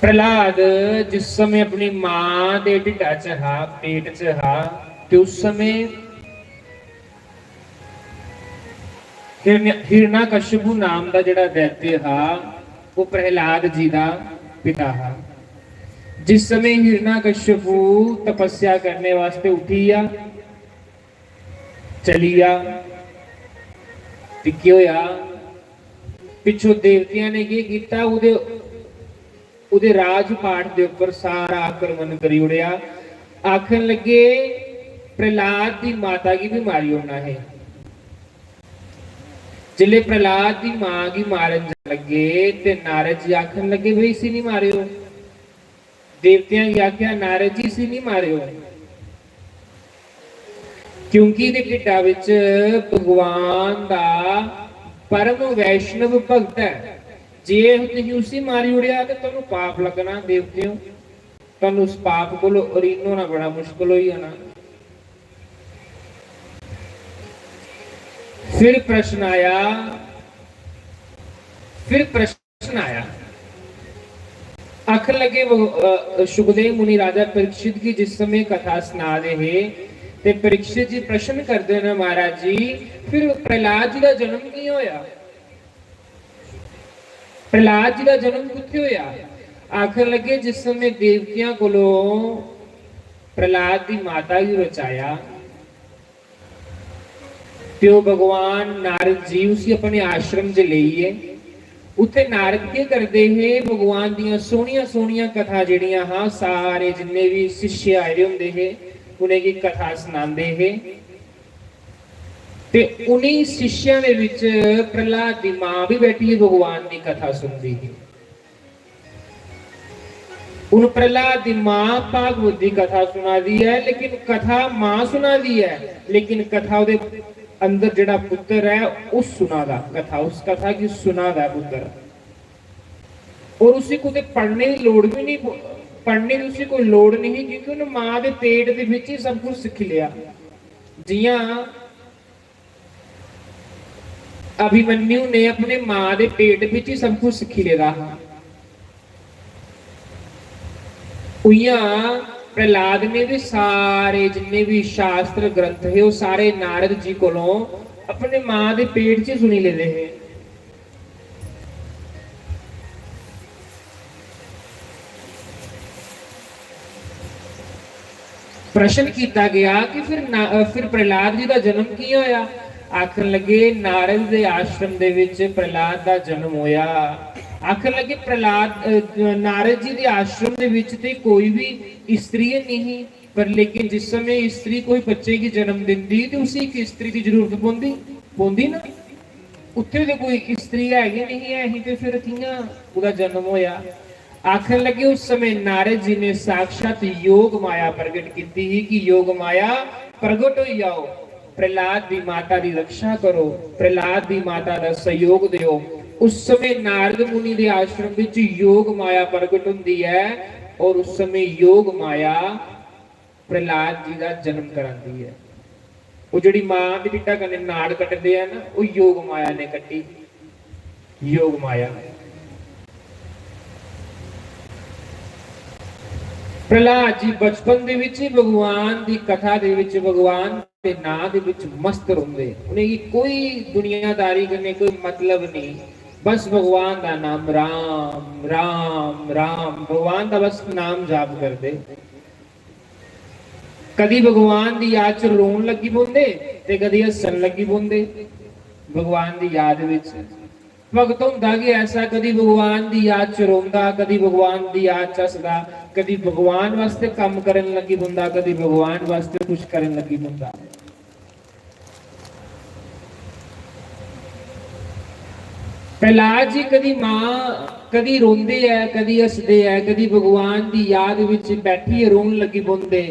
प्रहलाद जिस समय अपनी मां के ढिड्डा च हा, पेट च हा, तो उस समय हिरण्यकशिपु नाम का जिहड़ा दैत्य हा वो प्रहलाद जी का पिता हा। जिस समय हिरण्यकशिपु तपस्या करने वास्ते उठी आ, चली आ, की होया पिछों देवतियां ने की कीता, उहदे राजपाट के उपर सारा आक्रमण करी उड़िया। आखन लगे प्रहलाद की माता की भी मारी उड़ना है। जिले प्रहलाद की मां की मारन लगे ते नारद जी आखन लगे भाई इसी नहीं मारियो। देवतियां की आख्या नारद जी इसी नहीं मारियो, क्योंकि ढिड्डा विच भगवान का परम वैष्णव भगत है। जे तुसीं उसी मारी उड़िया तो तुहानूं पाप लगना। देवतियों तुहानूं उस पाप को अरीन होना बड़ा मुश्किल हो जाना। फिर प्रश्न आया, आखिर लगे सुखदेव मुनि राजा परीक्षित की जिस समय कथा सुना रहे ते परीक्षित जी प्रश्न करते हैं महाराज जी फिर प्रहलाद जी का जन्म क्यों होया? प्रहलाद जी का जन्म कित्थे होया? आखिर लगे जिस समय देवतियां कोलों प्रहलाद की माता की बचाया तो भगवान नारद जी उसी अपने आश्रम च लेइए। उत्थे नारद के करते हैं भगवान दियां सोहनियां सोहनियां कथा जिहड़ियां हाँ सारे जिन्ने भी शिष्य आए होंदे हे उन्हें की कथा सुनाते हैं। ते उन्हीं शिष्यां दे विच प्रहलाद की मां भी बैठी भगवान की कथा सुनती है। उन प्रहलाद की मां भागवत की कथा सुना दी है, लेकिन कथा मां सुना दी है, लेकिन कथा उहदे अंदर जिहड़ा पुत्र है उस सुना दा कथा, उस कथा की सुना दा पुत्र। और उसी को पढ़ने की लोड़ भी नहीं, पढ़ने की उसी कोई लोड़ नहीं, क्योंकि उन्हें मां के पेट के विच ही सब कुछ सीख लिया। जियां अभिमन्यु ने अपने मां के पेट विच ही सब कुछ सीख लिया, प्रहलाद ने भी सारे जिन्ने भी शास्त्र ग्रंथ है वो सारे नारद जी को अपने मां के पेट च सुनी लेते हैं। प्रश्न किया गया कि फिर प्रहलाद जी का जन्म क्यों होया? आखन लगे नारद के आश्रम दे विच प्रहलाद का जन्म होया। आखन लगे प्रहलाद नारद जी के आश्रम दे विच ते कोई भी स्त्री नहीं, पर लेकिन जिस समय स्त्री कोई बच्चे की जन्म दिंदी तो उसी की स्त्री की जरूरत पौंदी ना। उत्थे तो कोई स्त्री है नहीं है तो फिर कियां उहदा जन्म होया? आखन लगे उस समय नारद जी ने साक्षात योग माया प्रगट की थी कि योग माया प्रगट हो जाओ, प्रहलाद की माता की रक्षा करो, प्रहलाद की माता का सहयोग दियो। उस समय नारद मुनि के आश्रम विच योग माया प्रगट होंदी है और उस समय योग माया प्रहलाद जी का जन्म कराती है। वो जिहड़ी मां दी ढिड्डा कन्ने नाड़ कटदे आ ना वो योग माया ने कट्टी। योग माया प्रहलाद जी बचपन दे विच ही भगवान की कथा दे विच भगवान के नाम दे विच मस्त रहिंदे। उन्हें कोई दुनियादारी करने कोई मतलब नहीं, बस भगवान का नाम राम राम राम, भगवान का बस नाम जाप करते। कदी भगवान की याद च रोन लगी पौंदे ते कदी हसन लगी पौंदे। भगवान की याद विच भगत हुंदा कि ऐसा कदी भगवान की याद च रोंदा, कदी भगवान की याद च हसदा, कदी भगवान वास्ते काम करन लगी पौंदा, कदी भगवान वास्ते कुछ करन लगी पौंदा। प्रहलाद जी कदी मां कदी रोंदे है, कदी हसदे है, कदी भगवान की याद विच बैठी रोन लगी पौंदे,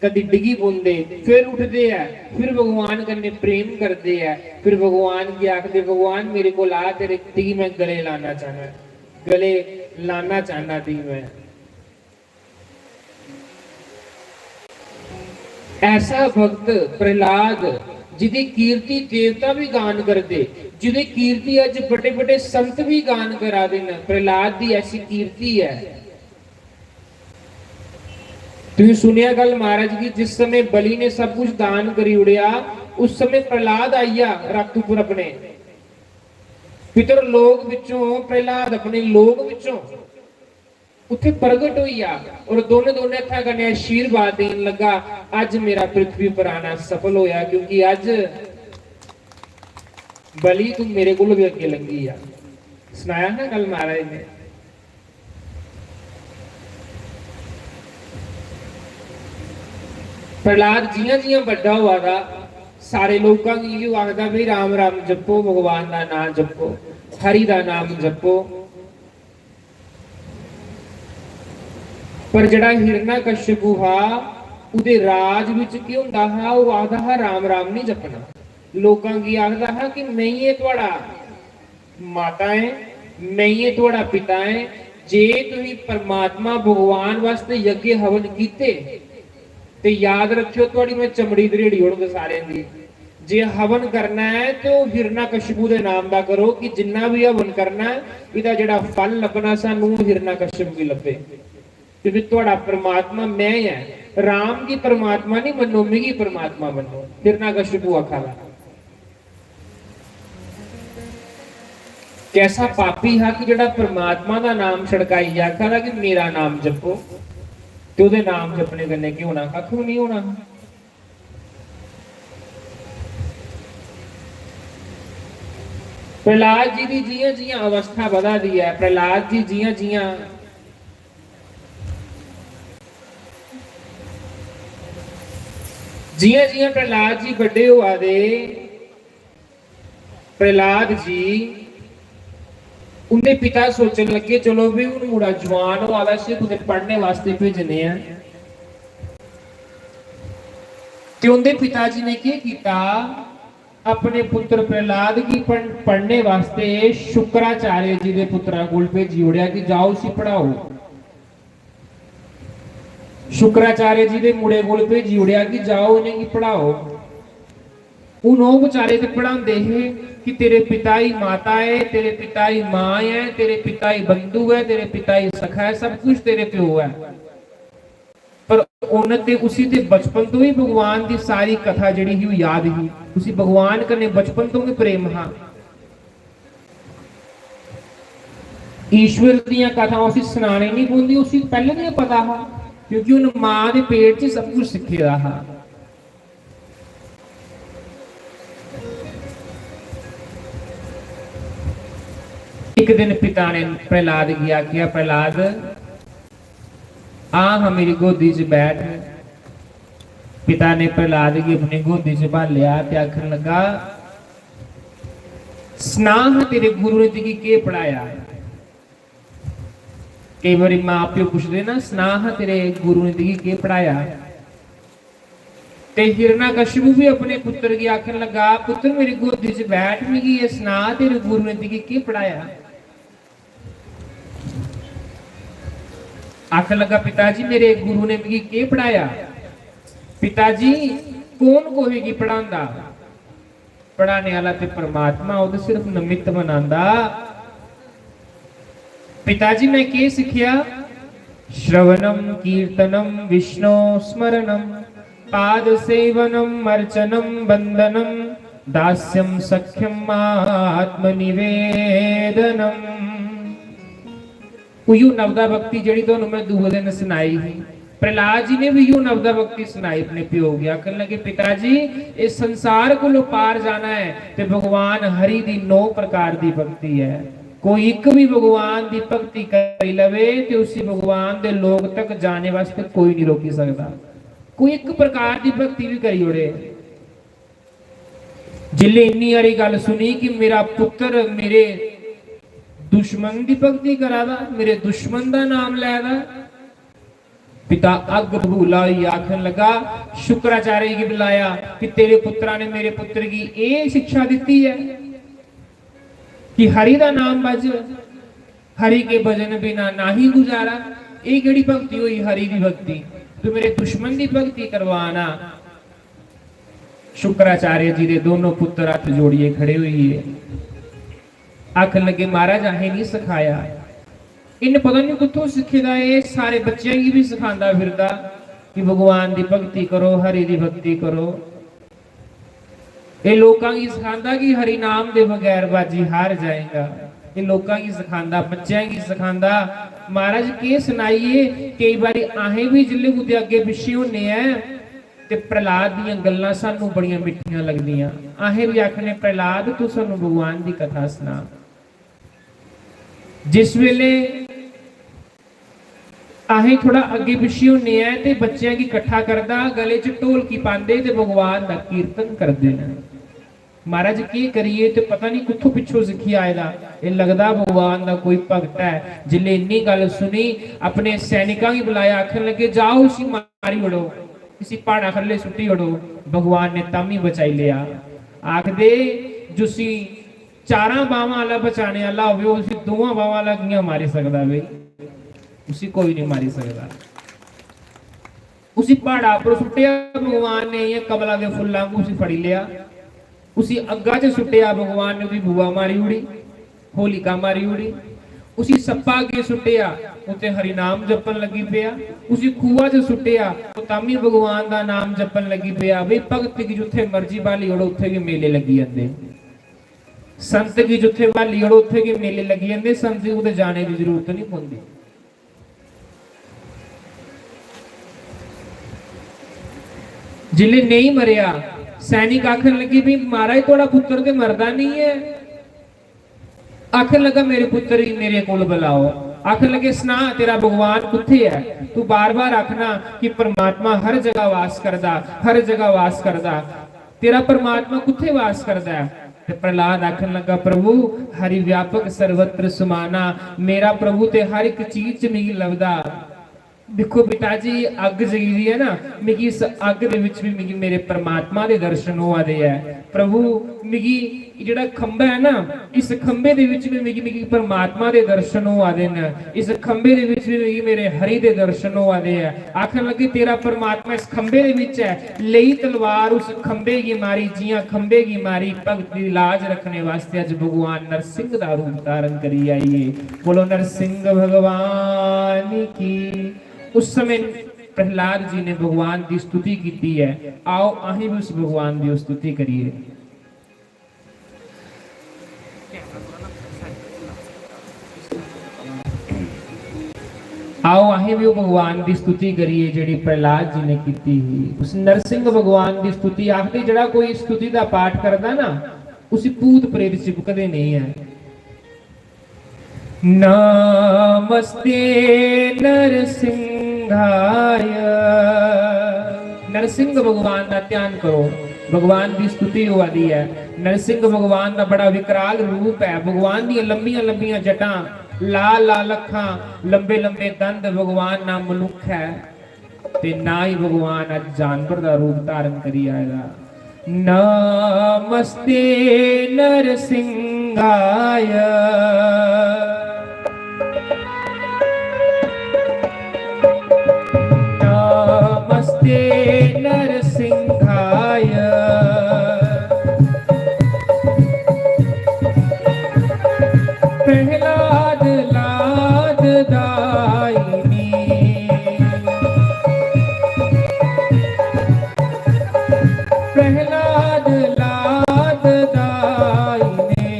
कदी डिगी पौंदे, फिर उठते हैं, फिर भगवान कन्ने प्रेम करते हैं, फिर भगवान की आखदे भगवान मेरे को ला तेरे ती मैं गले लाना चाहना, गले लाना चाहना थी मैं। ऐसा भक्त प्रहलाद जिदी कीर्ति देवता भी गान करते, जिदी कीर्ति अज बड़े बड़े संत भी गान करा देना, प्रहलाद की ऐसी कीर्ति है। तुम सुनिया गल महाराज की, जिस समय बलि ने सब कुछ दान करी उड़िया, उस समय प्रहलाद आईया रक्त उपर अपने पितर लोग विचों, प्रहलाद अपने लोग विचों उत्थे प्रगट हुई आ और दोनों दोनों हथा कने आशीर्वाद देन लगा। अज मेरा पृथ्वी पर आना सफल होया, क्योंकि अज बलि तू मेरे को भी अगे लंघी आ। सुनाया ना गल महाराज ने। प्रहलाद जियां जियां बड़ा हुआ था, सारे लोगों की आखदा भी राम राम जपो, भगवान का नाम जपो, हरि का नाम जपो। पर जड़ा हिरणाकशिपु हा, उहदे राज विच की हुंदा हा, वो आखदा हा राम राम नहीं जपना। लोगों की आखदा हा कि मैं ही तुहाड़ा माता है, मैं ही तुहाड़ा पिता है। जे तुसीं परमात्मा भगवान वास्ते यज्ञ हवन कीते ते याद रखियो तुहाड़ी मैं चमड़ी दरेड़ी होड़ सारे दी। जे हवन करना है तो हिरणाकशिपु दे नाम दा करो, कि जिन्ना भी हवन करना है इहदा जेड़ा फल लभना सानू हिरणाकशिपु की लभे, क्योंकि तुहाड़ा परमात्मा मैं है। राम की परमात्मा नहीं मनो, मिगी परमात्मा मनो, हिरणाकशिपु आखा। कैसा पापी हा कि जेड़ा परमात्मा का नाम छड़काई आखा कि मेरा नाम जपो, ते उहदे नाम जपने कन्नै की होना, कख भी नहीं होना। प्रहलाद जी की जियां जियां अवस्था बधा दी है, प्रहलाद जी जियां जियां जियां जियां प्रहलाद जी बड़े हुआ दे, प्रहलाद जी उनके पिता सोचने लगे चलो भी उन मुड़ा जवान हो आवा, सिर्फ उन्हें पढ़ने वास्ते भेजने हैं। तो उनके पिताजी ने क्या किया, अपने पुत्र प्रहलाद की पढ़ने वास्ते शुक्राचार्य जी के पुत्रा को भेजी उड़िया कि जाओ उसी पढ़ाओ। शुक्राचार्य जी के मुड़े को भेजी उड़िया कि जाओ इन्हें पढ़ाओ। उन्होंने बेचारे तो पढ़ाते हैं कि तेरे पिता ही माता है, तेरे पिता ही मां है, तेरे पिता ही बंधु है, तेरे पिता ही सखा है, सब कुछ तेरे प्यो है। पर उन्हें उसी ते बचपन तो ही भगवान की सारी कथा जड़ी ही याद ही, उसी भगवान कने बचपन तो भी प्रेम हा। ईश्वर दी कथा उसी सुनाने नहीं पौंदी, उसी पहले नहीं पता हा, क्योंकि उन मां के पेट च सब कुछ सीखे दा हा। एक दिन पिता ने प्रहलाद की आख्या, प्रहलाद आ मेरी गोदी च बैठ। पिता ने प्रहलाद की अपनी गोदी च भालिया ते आखन लगा, सना तेरे गुरु ने तेरी के पढ़ाया। कई बार मां प्यो पूछते ना, सना तेरे गुरु ने तेरी के पढ़ाया। ते हिरणाकशिपु भी अपने पुत्र की आखन लगा, पुत्र मेरी गोदी च बैठ, मिगी ये सना तेरे गुरु ने तेरी के पढ़ाया। आखन लगा, पिताजी मेरे गुरु ने मिगी के पढ़ाया। पिताजी कौन कोहेगी पढ़ांदा, पढ़ाने वाला ते परमात्मा, वो तो सिर्फ निमित्त बनांदा। पिताजी मैं के सीखिया, श्रवणम कीर्तनम विष्णु स्मरणम पाद सेवनम अर्चनम बंदनम दास्यम सख्यम आत्मनिवेदनम। उयू नवदा भक्ति जड़ी तो मैं दूसरे दिन सुनाई ही। प्रहलाद जी ने भी यू नवदा भक्ति सुनाई अपने प्यो की। आखन लगे, पिताजी इस संसार को पार जाना है तो भगवान हरि दी 9 प्रकार की भक्ति है। कोई एक भी भगवान की भक्ति कर लवे तो उसी भगवान के लोग तक जाने वास्ते कोई नहीं रोकी सकता। कोई एक प्रकार की भक्ति भी करी उड़े। जिले इन्नी सारी गल सुनी कि मेरा पुत्र मेरे दुश्मन की भक्ति करादा, मेरे दुश्मन का नाम लैदा। पिता अग बबूला आखन लगा, शुक्राचार्य की बुलाया कि तेरे पुत्रा ने मेरे पुत्र की ये शिक्षा दी है कि हरि का नाम बज, हरि के भजन बिना ना ही गुजारा। ये केड़ी भक्ति हुई हरि की भक्ति, तो मेरे दुश्मन की भक्ति करवाना। शुक्राचार्य जी के दोनों पुत्र हाथ जोड़िए खड़े हुई है। आखन लगे, महाराज अहें नहीं सिखाया, इन पता नहीं कितों सीखे दा, ये सारे बच्चों की भी सिखांदा फिरदा। कि भगवान की भगती करो, हरि की भक्ति करो। ये लोगों की सिखांदा कि हरि नाम के बगैर बाजी हार जाएगा। ये लोगों की सिखांदा, बच्चों की सिखांदा। महाराज के सुनाइए, कई बार अहें भी जिले कुछ अगे पिछे होने हैं ते प्रहलाद दी गल्लां सानू बड़ियां मिठियां लगदियां। अहें भी आखने प्रहलाद तू सानू भगवान की कथा सुना। जिस वेले अहें थोड़ा अगे पिछे होने हैं ते बच्चों की इकट्ठा करदा, गले च ढोलकी पांदे ते भगवान का कीर्तन करते हैं। महाराज की करिए तो पता नहीं कितों पिछों सीखी आएगा। ये लगता भगवान का कोई भगत है। जिले इन्नी गल सुनी अपने सैनिकों की बुलाया, आखन लगे जाओ उसी मारी उड़ो, किसी पहाड़ा थले सुट्टी उड़ो। भगवान ने तामी बचाई लिया। आखदे जुसी चारा बावां वाला बचाने वाला हो, उसी दोवां बावां वाला कियां मारी सकता भाई? उसी कोई नहीं मारी सकता। उसी पहाड़ा पर सुटिया भगवान ने, ये कमला के फुल्लां को उसी फड़ी लिया। उसी अग्गा च सुटिया भगवान ने, बुआ मारी उड़ी, होलिका मारी उड़ी। उसी सप्पा अगे सुटिया, उते हरि नाम जपन लगी पिया। उसी खूआ च सुटिया, तामी भगवान का नाम जपन लगी पिया। भाई भगत की जिथे मर्जी बाली उड़ो, उत्थे भी मेले लगी जाते। संत की जिथे बाली उड़ो, उत्थे भी मेले लगी जाते। संत की उते जाने की जरूरत नहीं पौंदी। जिले नहीं मरिया, सैनिक आखन लगी भी महाराज थोड़ा पुत्र तो मरदा नहीं है। आखन लगा मेरे पुत्र ही मेरे कोल बुलाओ। आखन लगे सुना तेरा भगवान कुत्थे है? तू बार बार आखना कि परमात्मा हर जगह वास करदा, हर जगह वास करदा। तेरा परमात्मा कुत्थे वास करदा है? प्रहलाद आखन लगा प्रभु हरि व्यापक सर्वत्र समाना, मेरा प्रभु ते हर एक चीज च मिगी लभदा। देखो बेटा जी अग जगी है ना, मिगी इस अग दे विच भी मिगी मेरे परमात्मा दे दर्शन होआ दे है। प्रभु मिगी जेड़ा खंबा है ना, इस खंबे दे विच भी मिगी परमात्मा दे दर्शन होआ दे न। इस खंबे दे विच भी मिगी मेरे हरि दे दर्शन होआ दे है। आखन लगे तेरा परमात्मा इस खंबे दे विच है, लेई तलवार उस खंबे की मारी, जियां खंबे की मारी। भगत दी लाज रखने वास्ते अज भगवान नरसिंह दा रूप धारण करी आइए। बोलो नरसिंह भगवान की। उस समय प्रहलाद जी ने भगवान की स्तुति की है। आओ अहीं भी उस भगवान की स्तुति करिए। आओ अहीं भी भगवान की स्तुति करिए जिहड़ी प्रहलाद जी ने की। उस नरसिंह भगवान की स्तुति आखदे जिहड़ा कोई स्तुति का पाठ करता ना, उस भूत प्रेत चिपकदे नहीं है। नमस्ते नरसिंहाय। नरसिंह भगवान का ध्यान करो, भगवान की स्तुति हुआ दी है। नरसिंह भगवान का बड़ा विकराल रूप है। भगवान दी लंबियां लंबियां जटां, लाल लाल अखां, लंबे लंबे दंद। भगवान ना मनुख है ते ना ही भगवान अज जानवर का रूप धारण करी आएगा। नमस्ते नरसिंहाय। नमस्ते नरसिंहाय। प्रहलाद लाद दायिनी। प्रहलाद लाद दायिनी।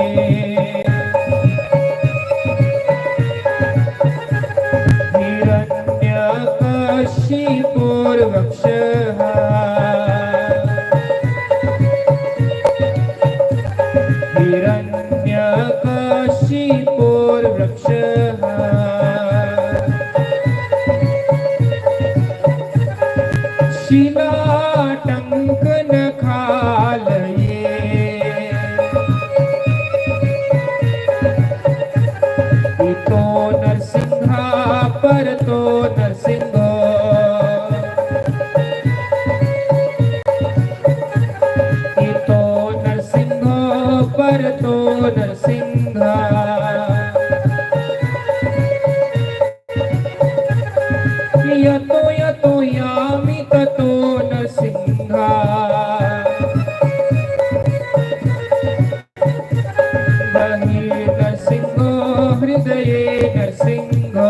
हिरण्यकशिपुर्वक्षः। हिरण्यकशिपुर्वक्षः। शिलाटंकन खालये। इतो नरसिंहा परतो नरसिंहो। इतो नरसिंहो परतो नरसिंहा। यतो यतो यामि ततो नरसिंहा। बहिः नरसिंहो हृदये नरसिंहो।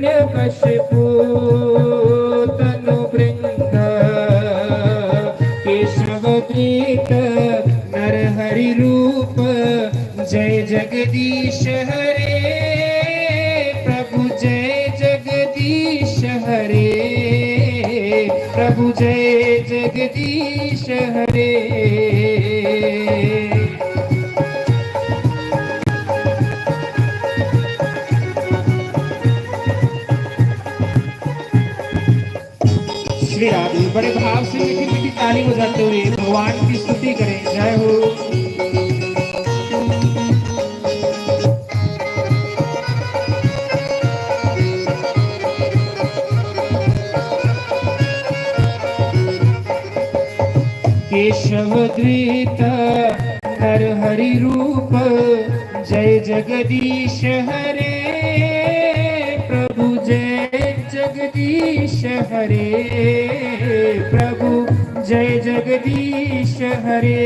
हिरण्यकशिपु तनु बृंद केशवदीत नरहरि रूप जय जगदीश हरे प्रभु जय जगदीश हरे प्रभु जय जगदीश हरे। श्री राधे बड़े भाव से मीठी मीठी ताली बजाते हुए भगवान की स्तुति करें। जय हो। केशव द्वित नरहरि रूप जय जगदीश हरे प्रभु जय जगदीश हरे प्रभु जय जगदीश हरे।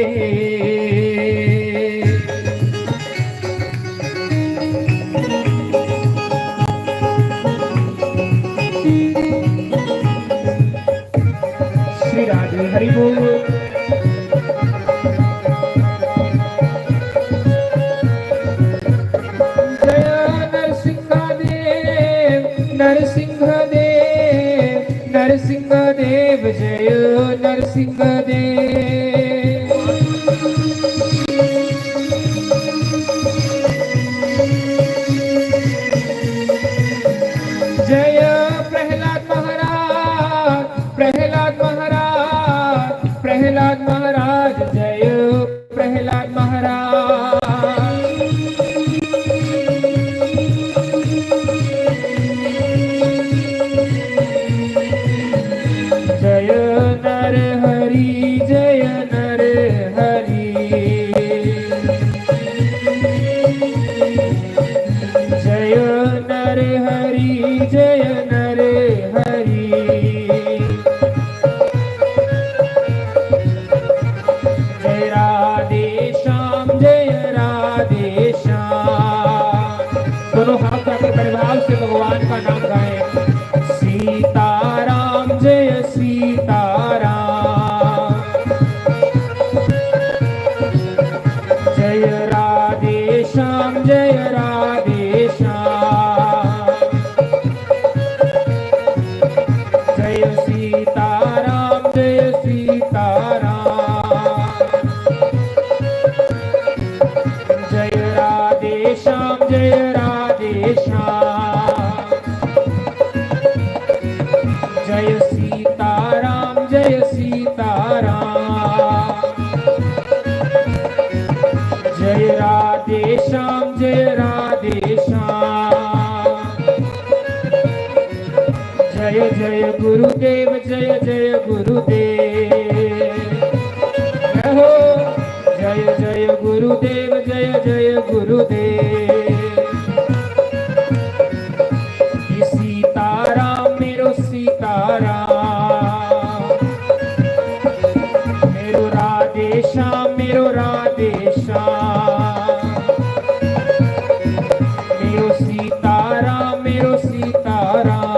श्री राधे हरि बोल। नरसिंह देव जय नरसिंह देव जय प्रहलाद महाराज प्रहलाद महाराज प्रहलाद महाराज जय प्रहलाद महाराज जय नर हरि जय नर हरि जय नर हरि जय नर हरि जय राधे श्याम जय राधे श्याम। दोनों हाथ जाकर बड़े भाव से भगवान का नाम गाएं। सीताराम जय सीताराम जय राधे श्याम जय राधे श्याम जय सीताराम जय सीताराम जय राधे श्याम जय राधे श्याम जय सीताराम जय सीताराम जय राधे श्याम जय राधे श्याम जय जय गुरुदेव जय जय गुरुदेव हो जय जय गुरुदेव जय जय गुरुदेव। सीताराम मेरो सीताराम मेरो राधे श्याम मेरो राधे श्याम मेरो सीताराम मेरो सीताराम।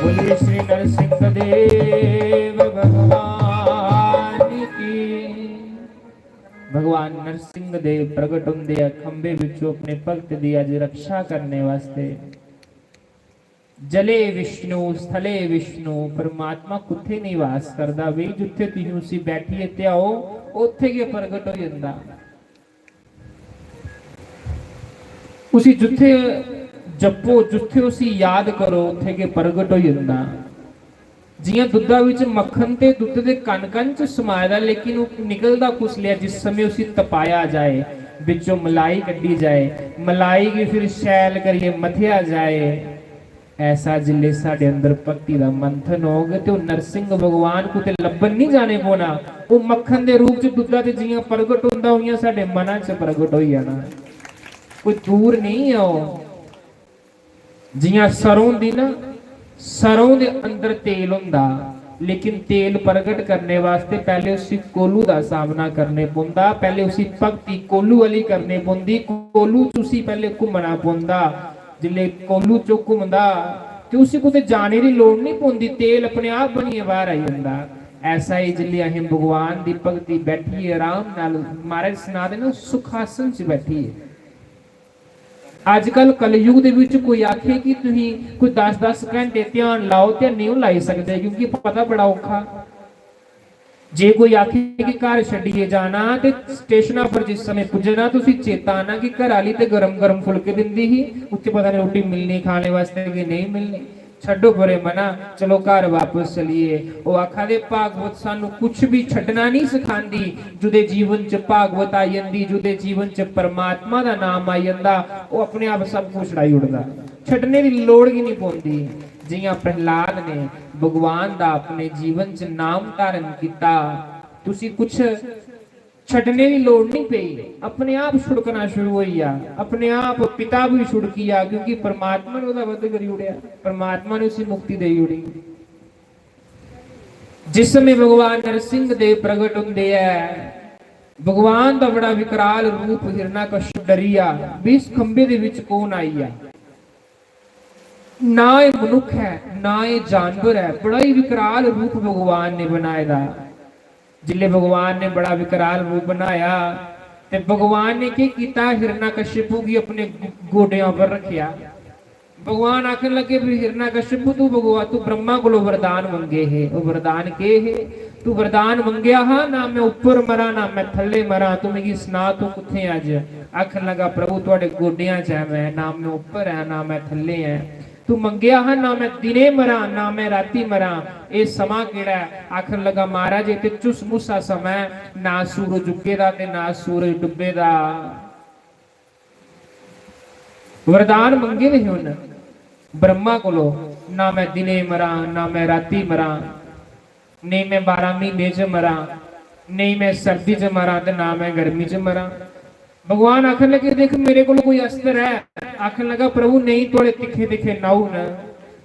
बोलिए श्री नरसिंह देव भगवान की। भगवान नरसिंह देव प्रगट होंदे खंबे विचों अपने भगत दी अज रक्षा करने वास्ते। जले विष्णु स्थले विष्णु परमात्मा कुत्थे नहीं वास करदा वे जिथे तुसीं उसी बैठिए ते आओ उत्थे के प्रगट हो जांदा। उसी जिथे जपो जिथे उसी याद करो उत्थे के प्रगट हो जांदा। जियां दुद्धा विच मक्खन ते दुद्ध दे कण कण च समाया लेकिन वो निकलदा कुछ लिया जिस समय उसी तपाया जाए विचों मलाई कड्डी जाए मलाई की फिर शैल करिए मथिया जाए। ऐसा जिले साडे अंदर भक्ति दा मंथन हो गए तो नरसिंह भगवान को ते लभन नहीं जाने पोना। वो मक्खन दे रूप च दुद्धा ते जियां प्रगट हुंदा होइयां साडे मनां च प्रगट होई जाना। कोई दूर नहीं आओ। जियां सरों दी ना सरों दे अंदर तेल हुंदा लेकिन तेल प्रगट करने वास्ते पहले उसी कोलू का सामना करने पौंदा, पहले उसी भगती कोलू वाली करनी पौंदी, कोलू च उसी पहले घूमना पौंदा। जिले कोलू चो घूमदा तो उसी को जाने की लोड़ नहीं पौंदी, तेल अपने आप बनिए बाहर आई जाता। ऐसा ही जिले अं भगवान की भगती बैठीए आराम नाल, महाराज सुना देना सुखासन च बैठीए। अजकल कलयुग दे विच कोई आखे कि तुसीं कोई 10-10 घंटे ध्यान लाओ तो नहीं लाई सकते, क्योंकि पता बड़ा औखा। जे कोई आखे कि घर छड्डिए जाना तो स्टेशना पर जिस समय पुजना तो चेता आना कि घर वाली तो गरम गरम फुलके दिंदी ही, उत्थे पता नहीं रोटी मिलनी खाने वास्ते कि नहीं मिलनी। छड्डो परे मना, चलो घर वापस चलीए। वो आखा दे भागवत सानू कुछ भी छड्डना नहीं सिखांदी। जुदे जीवन च भागवत आई जांदी, जुदे जीवन च परमात्मा दा नाम आई जांदा, वो अपने आप सब कुछ छड़ाई उड़दा, छड्डने दी लोड़ ही नहीं पौंदी। जियां प्रहलाद ने भगवान दा अपने जीवन च नाम धारण किया, तुसी कुछ छड्डने की लोड़ नहीं पई, अपने आप छुड़कना शुरू हो गया। अपने आप पिता भी छुड़की आ, क्योंकि परमात्मा ने वध करी उड़िया, परमात्मा ने उसी मुक्ति दे उड़ी। जिस समय भगवान नरसिंह देव प्रगट होंदे है, भगवान का बड़ा विकराल रूप हिरणाकश्यप डरिया भी इस खंबे दे विच कौन आई है, ना ये मनुख है ना ये जानवर है, बड़ा ही विकराल रूप भगवान ने बनाया दा। जिले भगवान ने बड़ा विकराल रूप बनाया ते भगवान ने क्या किया, हिरणाकश्यपु की अपने गोडियां पर रखिया। भगवान आखन लगे भी हिरणाकश्यपु तू भगवान तू ब्रह्मा को वरदान मंगे है, वो वरदान के है तू वरदान मंगया हा, ना मैं ऊपर मरा ना मैं थले मरा, तू मेरी सुना तू कुत्थे अज। आखन लगा प्रभु तुहाडे गोडियां च है मैं, ना मैं ऊपर है ना मैं थले है, तू मंगया है ना मैं दिने मरा ना मैं राती मरा, ये समा केड़ा है। आखन लगा महाराज ये चुस मुसा समय, ना सूरज उगे दा ते ना सूरज डुबे दा। वरदान मंगे ने हुन ब्रह्मा कोलो, ना मैं दिने मरा ना मैं राती मरा, नहीं मैं 12 महीने च मरा, नहीं मैं सर्दी च मरा ते ना मैं गर्मी च मरा। भगवान आखन लगे देख मेरे को कोई अस्त्र है। आखन लगा प्रभु नहीं थोड़े तिखे तिखे नाऊ न,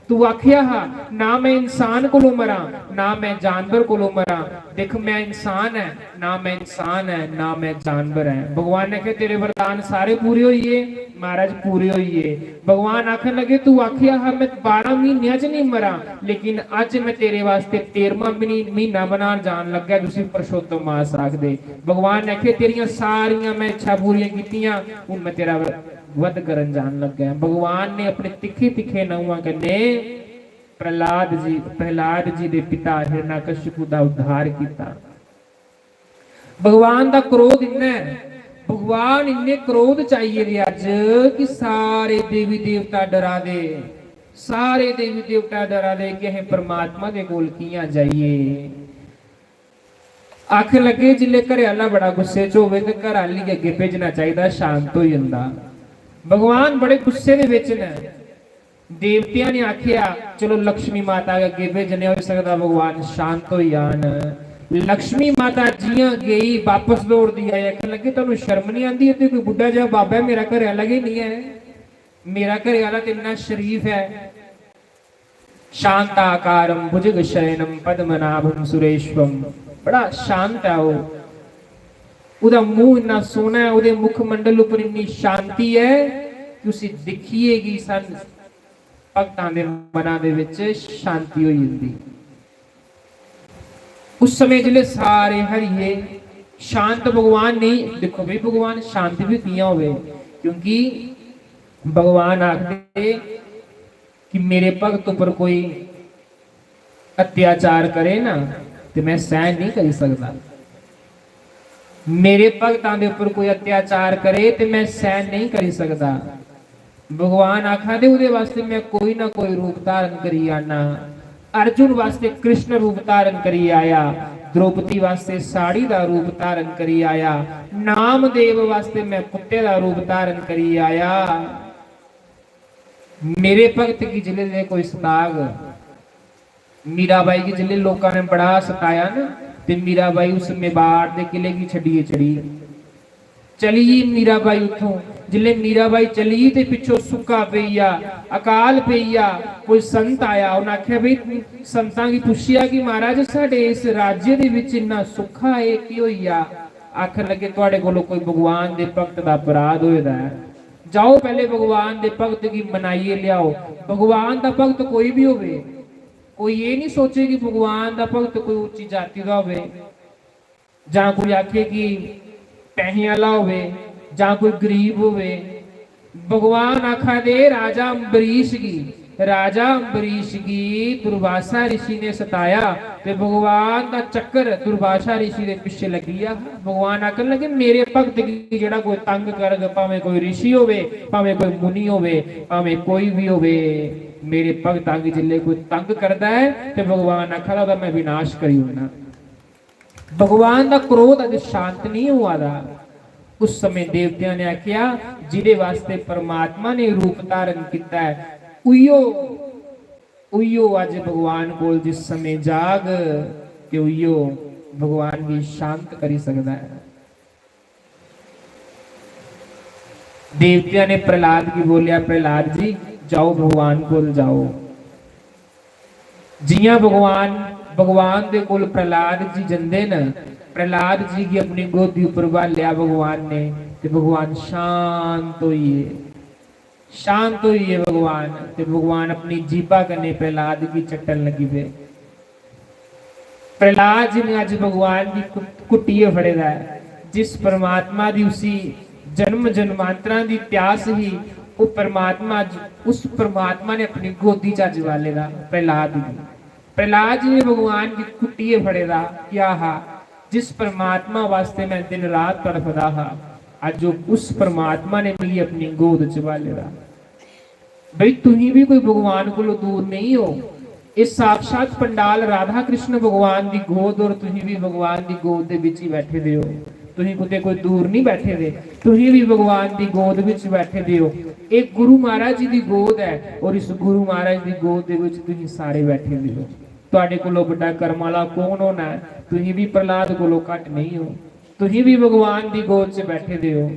तू आखिया हा ना मैं इंसान को मरा ना मैं जानवर को मरा, देख मैं इंसान है ना मैं इंसान है ना मैं जानवर है। भगवान ने कहा तेरे वरदान सारे पूरे होइए, महाराज पूरे होइए। भगवान आखन लगे तू आखिया हा मैं 12 महीने च नहीं मरा, लेकिन अज मैं तेरे वास्ते 13वां महीना बना जान लगा, तुसी पुरुषोत्तम मास आख दे। भगवान ने कहा तेरियां सारियां मैं इच्छा पूरियां कीतियां, हुण मैं तेरा वध करन जान लग गया। भगवान ने अपने तिखे तिखे नौवां कन्ने प्रहलाद जी दे पिता हिरणाकश्यपु दा उद्धार किया। भगवान दा क्रोध इन्ना है, भगवान इन्ने क्रोध चाहिए दे अज कि सारे देवी देवता डरा दे, सारे देवी देवता डरा दे कि असीं परमात्मा दे कोल कियां जाइए। आख लगे जिले घरे आला बड़ा गुस्से च होवे ते घर आली अगे भेजना चाहिए, शांत हो जांदा। भगवान बड़े गुस्से दे विच ने, देवतियां ने आखिया चलो लक्ष्मी माता अगे भेजने, हो सकता भगवान शांत हो जान। लक्ष्मी माता जियां गई वापस दौड़ दी आई, आखन लगे तुहानू शर्म नहीं आंदी, इत्थे कोई बुढ़ा जिहा बाबा मेरा घरे वाला ही नहीं है, मेरा घरे वाला तो इन्ना शरीफ है। शांताकारम भुजगशयनम पद्मनाभम सुरेशवम, बड़ा शांत है वो, उदा मुंह इन्ना सोना है, उदे मुख मंडल उपर इन्नी शांति है कि उसे दिखिएगी सन भक्तां दे मनां दे विच शांति हो जांदी। उस समय जिले सारे हरिए शांत भगवान नहीं, देखो भी भगवान शांति भी किया होवे, क्योंकि भगवान आखदे कि मेरे भगत ऊपर कोई अत्याचार करे ना तो मैं सहन नहीं कर सकता, मेरे भगतां दे उपर कोई अत्याचार करे तो मैं सहन नहीं कर सकता। भगवान आखा दे उहदे वास्ते मैं कोई ना कोई रूप धारण करी आना। अर्जुन वास्ते कृष्ण रूप धारण करी आया, द्रौपदी वास्ते साड़ी का रूप धारण करी आया, नामदेव वास्ते मैं कुत्ते का रूप धारण करी आया। मेरे भगत की जिले दे कोई सताग, मीराबाई की जिले लोगों ने बड़ा सताया ना, ते मीराबाई उस मेवाड़ के किले की छड़िए चढ़ी, चली मीराबाई उठों जिले मीराबाई चली तो पिछों सुक्का पई आ, अकाल पई आ, कोई संत आया, उन्हें आख्या बई संतां की पुछिया कि महाराज साडे इस राज्य दे विच इन्ना सुखा है की होई आ? आखन लगे तुहाडे कोलों कोई भगवान दे भगत दा अपराध होएदा है, जाओ पहले भगवान दे भगत की मनाइए लियाओ। भगवान दा भगत कोई भी होवे, कोई ये नहीं सोचे कि भगवान दा भगत कोई उच्ची जाति दा होवे, जां कोई आखे कि पैसे वाला होवे, जां कोई गरीब होवे। भगवान आखा दे राजा अम्बरीश की दुर्वासा ऋषि ने सताया ते भगवान दा चक्कर दुर्वासा ऋषि दे पिछे लगी आ। भगवान आखन लगे मेरे भगत की जेड़ा कोई तंग करग, भावें कोई ऋषि होवे, भावें कोई मुनि होवे, भावें कोई भी होवे, मेरे भगतां की जिले कोई तंग करदा है ते भगवान आखदा दा मैं विनाश करी ओड़ना। भगवान दा क्रोध अज शांत नहीं हुआ दा। उस समय देवतियां ने आख्या जिदे वास्ते परमात्मा ने रूप धारण किया है उइयो अज भगवान कोल जिस समय जाग कि उइयो भगवान भी शांत करी सकता है। देवतियां ने प्रहलाद की बोलिया प्रहलाद जी जाओ भगवान कोल जाओ। जियां भगवान दे कोल प्रहलाद जी जंदे न, प्रहलाद जी की अपनी गोदी ऊपर भालिया भगवान ने ते भगवान शांत होइए भगवान ते भगवान अपनी जीभा कने प्रहलाद की चट्टन लगी पे। प्रहलाद जी ने आज भगवान की कुटिए फड़ेदा है। जिस परमात्मा दी उसी जन्म जन्मांतरा दी प्यास ही वो परमात्मा उस परमात्मा ने अपनी गोदी च अज वालेदा प्रहलाद जी ने भगवान की कुटिए फड़ेदा क्या हा। जिस परमात्मा वास्ते मैं दिन रात तड़फदा हा अज उस परमात्मा ने मेरी अपनी गोद च वालेदा। भाई तुही भी कोई भगवान को दूर नहीं हो। इस साक्षात पंडाल राधा कृष्ण भगवान की गोद और तुही भी भगवान की गोद दे विच ही बैठे दे हो। तुही कुते कोई दूर नहीं बैठे दे, तुही भी भगवान की गोद विच बैठे दे हो। एक गुरु महाराज जी की गोद है और इस गुरु महाराज की गोद दे विच तुही सारे बैठे दे हो। तुहाडे कोलों बड़ा कर्म वाला कौन होना है? तुही भी प्रहलाद कोलों घट नहीं हो, तुही भी भगवान की गोद च बैठे दे हो।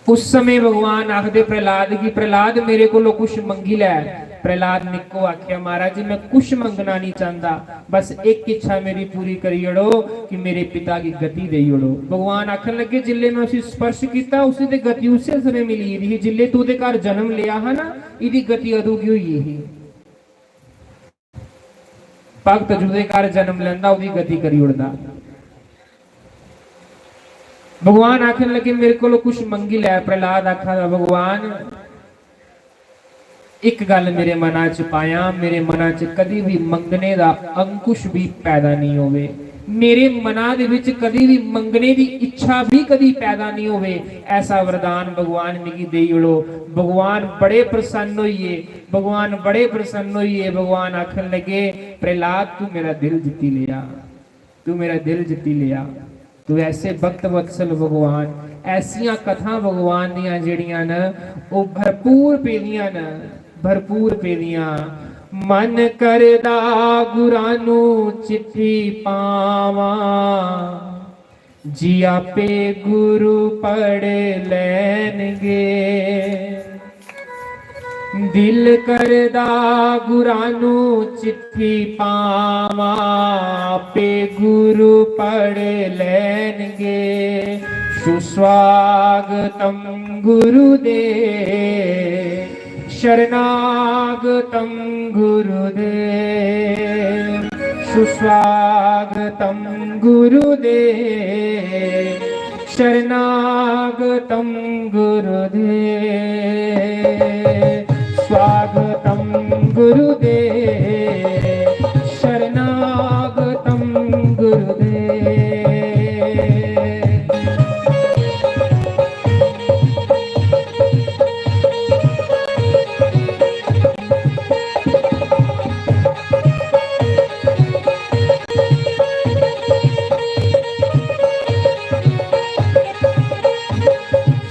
उस समय भगवान आखदे प्रहलाद की प्रहलाद मेरे कोलों कुछ मंगी लै। प्रहलाद निको आख्या महाराज जी मैं कुछ मंगना नहीं चाहता, बस एक इच्छा मेरी पूरी करी ओड़ो कि मेरे पिता की गति दे ओड़ो। भगवान आखन लगे जिले मैं उसे स्पर्श किया उसी ते गति उसे समय मिली रही। जिले तू दे घर जन्म लिया है ना इदी गति अदों की हुई ही। भगत जुदे घर जन्म लेंदा उदी गति करी उड़दा। भगवान आखन लगे मेरे को कुछ मंगी लै। प्रहलाद आखा भगवान एक गल मेरे मना च पाया, मेरे मना च कदी भी मंगने दा अंकुश भी पैदा नहीं होवे। मेरे मना दे विच कदी भी मंगने दी इच्छा भी कदी पैदा नहीं होवे। ऐसा वरदान भगवान मिगी देई ओड़ो। भगवान बड़े प्रसन्न होइए, भगवान बड़े प्रसन्न होइए। भगवान आखन लगे प्रहलाद तू मेरा दिल जीती लिया, तू मेरा दिल जीती लिया। तू ऐसे भक्त वत्सल भगवान, ऐसिया कथा भगवान दियां जेड़ियां न वो भरपूर पेदियां न, भरपूर पेदियां। मन करदा गुरां नू चिट्ठी पावा, जी आपे गुरु पढ़ लैणगे। दिल करदा गुरां नू चिट्ठी पावा, आपे गुरु पढ़ लैणगे। सुस्वागतम गुरुदेव, शरणागतम गुरुदेव, सुस्वागतम गुरुदेव, शरणागतम गुरुदेव, स्वागतम गुरुदेव, शरणागतम गुरुदेव।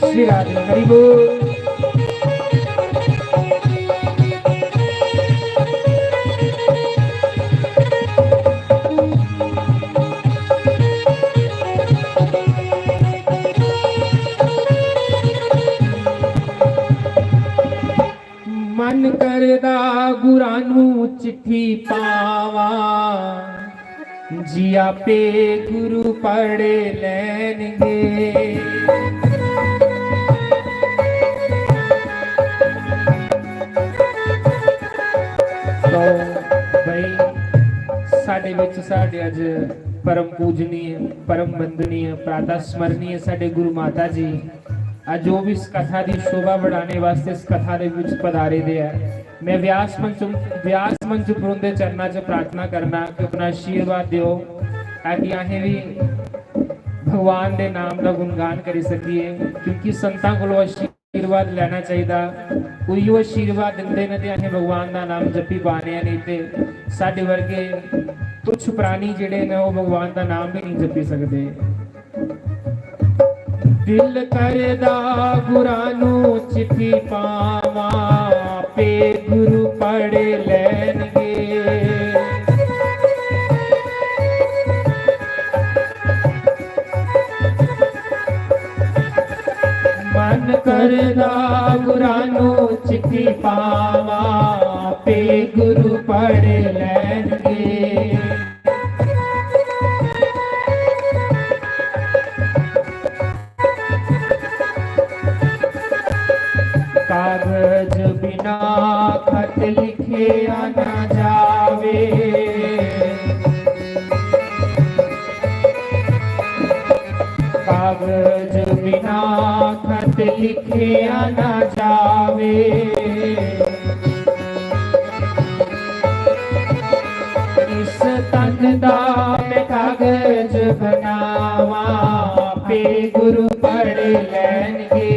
श्री राधे हरि बोल। मन करदा गुरां नूं चिट्ठी पावा, जी आपे गुरु पढ़ लैणगे। तो भाई साडे विच साडे अज परम पूजनीय परम वंदनीय प्रातः स्मरणीय साडे गुरु माता जी आज जो भी इस कथा की शोभा बढ़ाने वास्ते इस कथा के विच पधारे दे है। मैं व्यास मंच उपर चरणा च प्रार्थना करना कि अपना आशीर्वाद दिओ ताकि अहें भी भगवान के नाम का गुणगान करी सकिए, क्योंकि संतां कोलों आशीर्वाद लेना चाहिए। कोई आशीर्वाद दिंदे ने ते अहें भगवान का नाम जपी पाने, नहीं ते साडे वर्गे तुच्छ प्राणी जिहड़े ने वो भगवान का नाम भी नहीं जपी सकते। दिल करदा गुरां नूं चिट्ठी पावा, पे गुरु पढ़ लैणगे। मन करदा गुरां नूं चिट्ठी पावा, पे गुरु पढ़ लैणगे। कागज बिना खत लिखे ना जावे, कागज बिना खत लिखे ना जावे। इस तन दा मैं कागज बनावा, पे गुरु पढ़ लैणगे।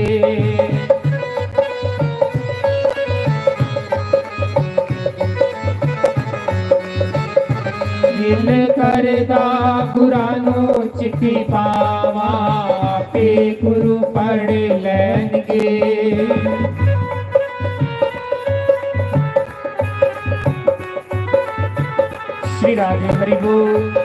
दिल करदा गुरां नूं चिट्ठी पावा, पे गुरु पढ़ लैणगे। श्री राधे हरि बोल।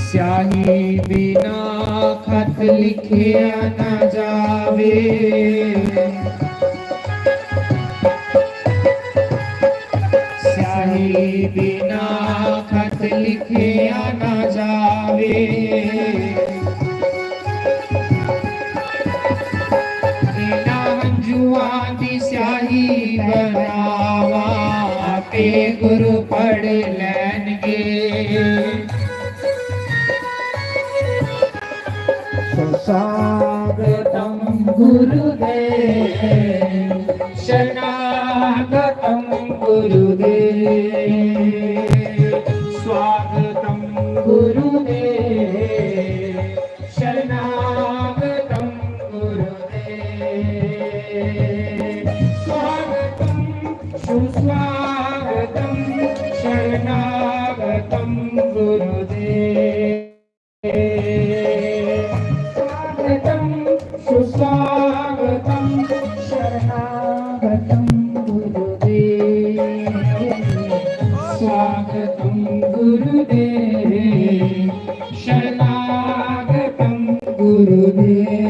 स्याही बिना खत लिखे ना जावे, स्याही बिना खत लिखे ना जावे। बिना हंजुआं दी स्याही बनावा, पे गुरु पढ़ लैणगे। स्वागतम गुरुदेव, शरणागतम गुरुदेव, स्वागतम गुरुदेव, शरणागतम गुरुदेव, स्वागतम सुस्वागतम शरणागतम गुरुदेव, सुस्वागतम शरणागतम गुरुदेव, स्वागतम गुरुदेव, शरणागतम गुरुदेव।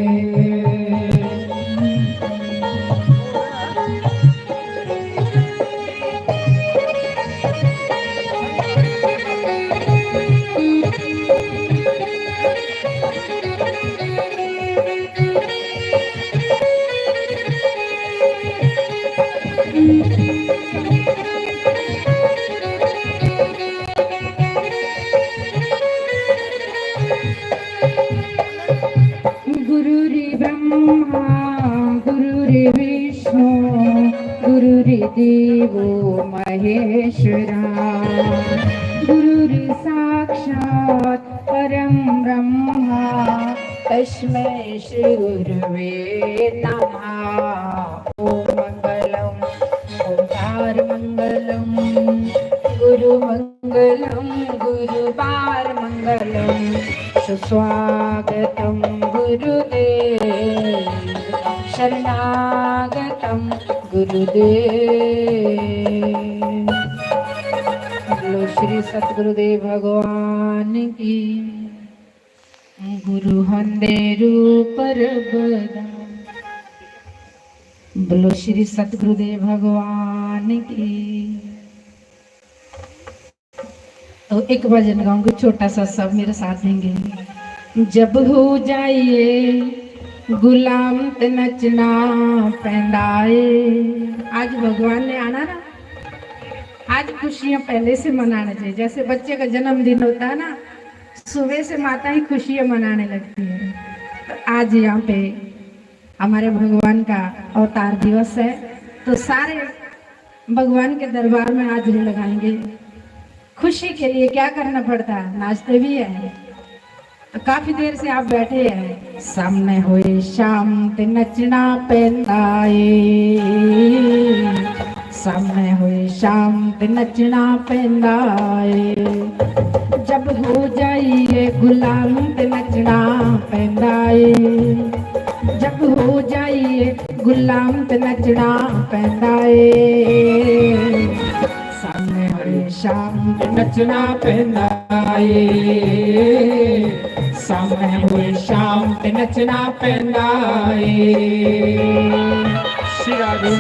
देवो महेश्वरा, गुरुर् साक्षात् परं ब्रह्मा, तस्मै श्री गुरुवे नमः। ओम मंगलम ओंकार मंगलम गुरु मंगलम सुस्वागतम गुरुदेव, शरणागतम गुरुदेव। बोलो श्री सतगुरुदेव भगवान की। गुरु हंधेरू पर बदा। बोलो श्री सतगुरुदेव भगवान की। तो एक भजन गाऊंगी छोटा सा, सब मेरे साथ देंगे। जब हो जाइए गुलाम ते नचना पैंदाए। आज भगवान ने आना ना, आज खुशियां पहले से मनाना चाहिए। जैसे बच्चे का जन्मदिन होता है ना, सुबह से माता ही खुशियां मनाने लगती है। तो आज यहाँ पे हमारे भगवान का अवतार दिवस है, तो सारे भगवान के दरबार में हाजिरी लगाएंगे। खुशी के लिए क्या करना पड़ता है, नाचते भी है। तो काफी देर से आप बैठे हैं। सामने हुए शाम ते नचना पैंदाए, सामने हुए शाम ते नचना पैंदाए। जब हो जाइए गुलाम ते नचना पैंदाए, जब हो जाइए गुलाम ते नचना पैंदाए। सामने हुए शाम ते नचना पैंदाए, सामने हुए शाम ते नचना पैंदाए। श्री राधे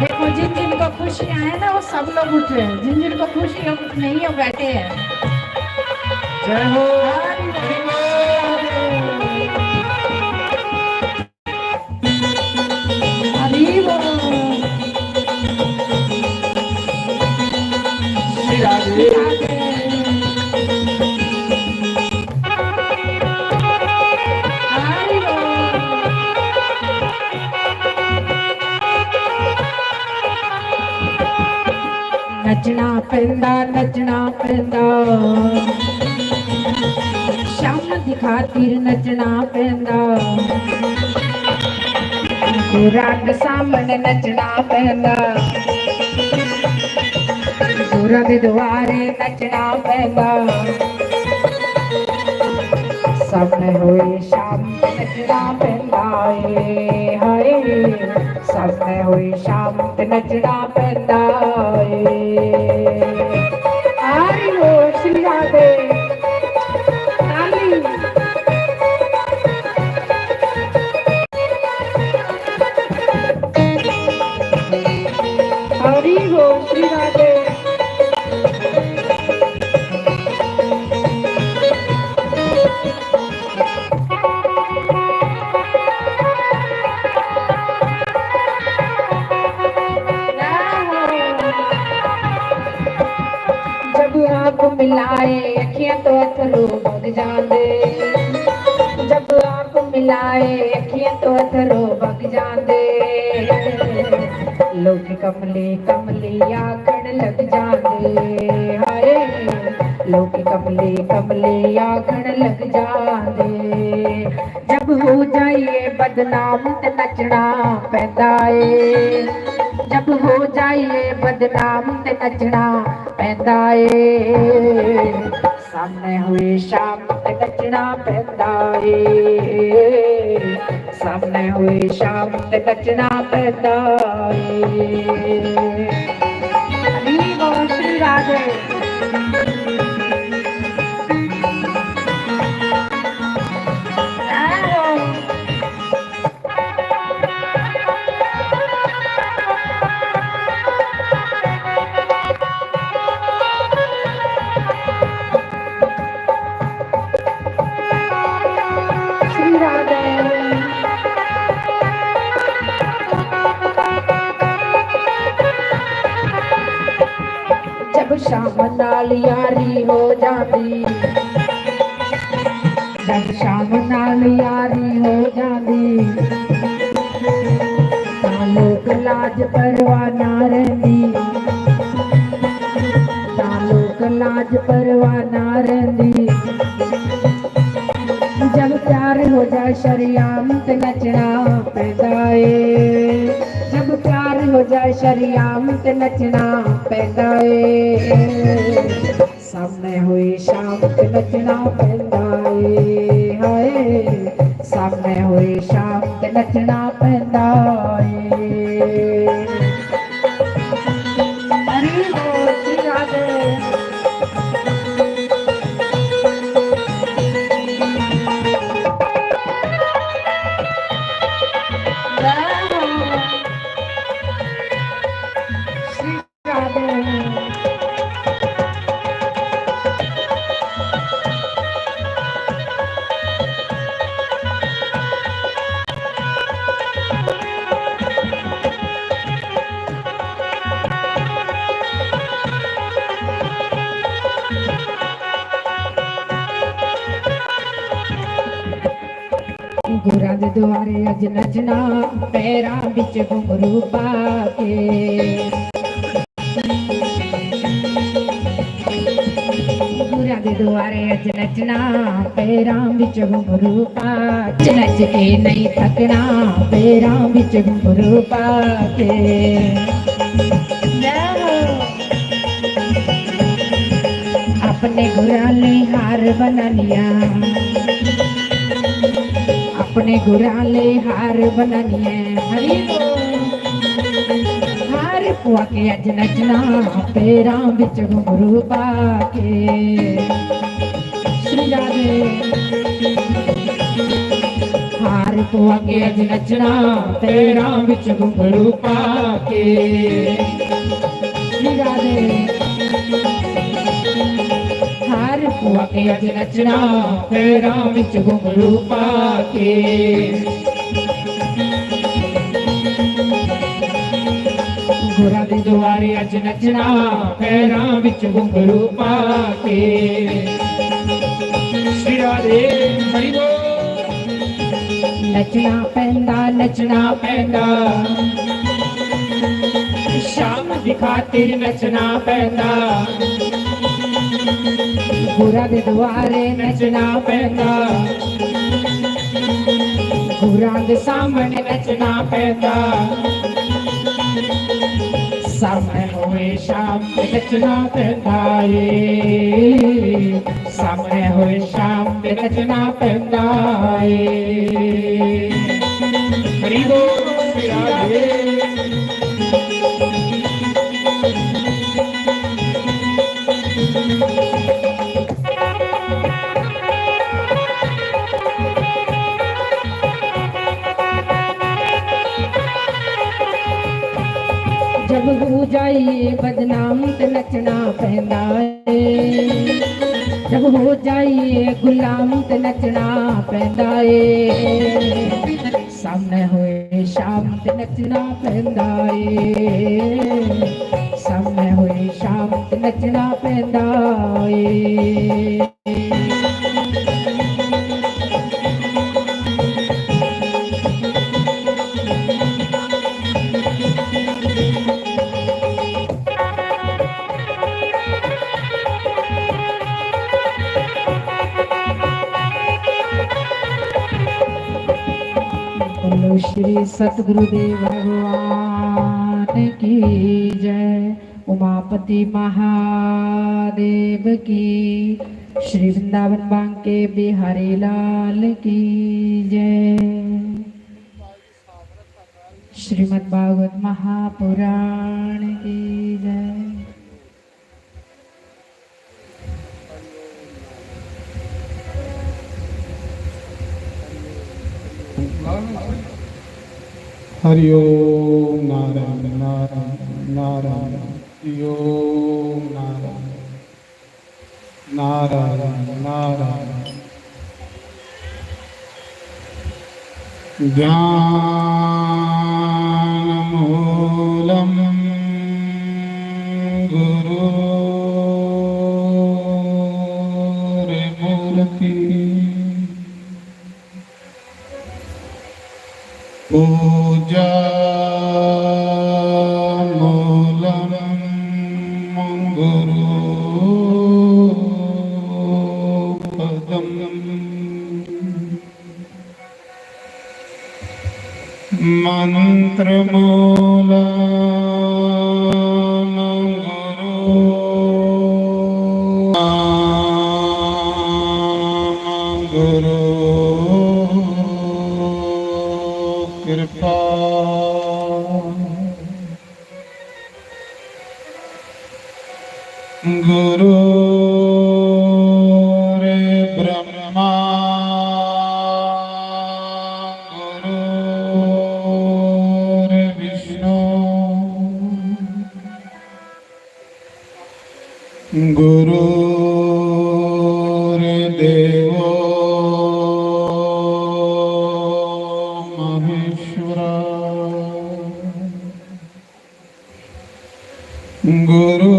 देखो, जिन जिन को खुशियां है ना, वो सब लोग उठे हैं। जिन जिन को खुशी नहीं है, बैठे हैं। जय हो नचना पैंदा, नचना पैंदा, शाम दिखातिर नचना पैंदा। रात सामने नचना पैंदा, गुरु दे द्वारे नचना पैंदा। सामने हुए शाम नचना पैंदा, हाय सामने हुई शाम ते नचना पैंदा। हरि बोल श्री राधे। हरि बोल श्री राधे। मिलाए अखियां तो अथरू बग जांदे, जब आप मिलाए अखियां तो अथरू बग जांदे। लोग कमली कमली आखण लग जांदे, हाय लोग कमली कमली आखण लग जांदे। जब हो जाइए बदनाम ते नचना पैंदा ए, जब हो जाइए बदनाम ते नचना पैंदा ए। सामने हुए शाम ते नचना पैंदा ए, सामने हुए शाम ते नचना पैंदा ए। हरि बोल श्री राधे। जब शाम नाल यारी हो जाती, जब शाम नाल यारी हो जाती, ना लोक लाज परवाह ना रहती, ना लोक लाज परवाह ना रहती। जब प्यार हो जाए शरिया शरियाम ते नचना पैंदा ए। जब प्यार हो जाए शरियाम ते नचना पैंदा ए। सामने हुई शाम ते नचना पैंदा ए। हाय सामने हुई शाम ते नचना पैंदा ए। हरि बोल श्री राधे। गुरां दे दुआरे अज नचना पैरां बिच घुंघरू पा के। गुरां दे दुआरे अज नचना पैरां बिच घुंघरू पा के। नच के नहीं थकना पैरां बिच घुंघरू पा के। अपने गुरां ले हार बना लिया, अपने गुरां ले हार बनानिए। हरि हार पुआ के अज नचना पैरां बिच घुंघरू पा के। श्री राधे। हार पुआ के अज नचना पैरां बिच घुंघरू पा के। श्री राधे। हार पुआ के अज नचना पैरां बिच घुंघरू पा के। गुरां दे दुआरे अज नचना पैरां बिच घुंघरू पा के। श्री राधे। हरि बोल। नचना पैंदा शाम दी खातिर नचना पैंदा। गुरां दे दुआरे नचना पैंदा, गुरां दे सामने नचना पैंदा। सामने होए शाम ते नचना पैंदा ए। सामने होए शाम ते नचना पैंदा ए। हरि बोल श्री राधे। जब हो जाइए बदनाम ते नचना पैंदा ए। जब हो जाइए गुलाम ते नचना पैंदा ए। सामने होए शाम ते नचना पैंदा ए। सामने होए शाम ते नचना पैंदा ए। बोलो श्री सतगुरुदेव भगवान की जय। उमापति महादेव की। श्री वृंदावन बांके बिहारी लाल की जय। श्रीमद् भागवत महापुराण की जय। हरि ओम नारायण नारायण नारायण। हरि ओम नारायण नारायण नारायण। ज्ञानमूलं गुरुर्मूर्ति। पूजामूलं गुरुपदम्। मंत्र मूला गुरु कृपा गुरु रे ब्रह्मा गुरु रे विष्णु गुरु रे देवो महेश्वरा गुरु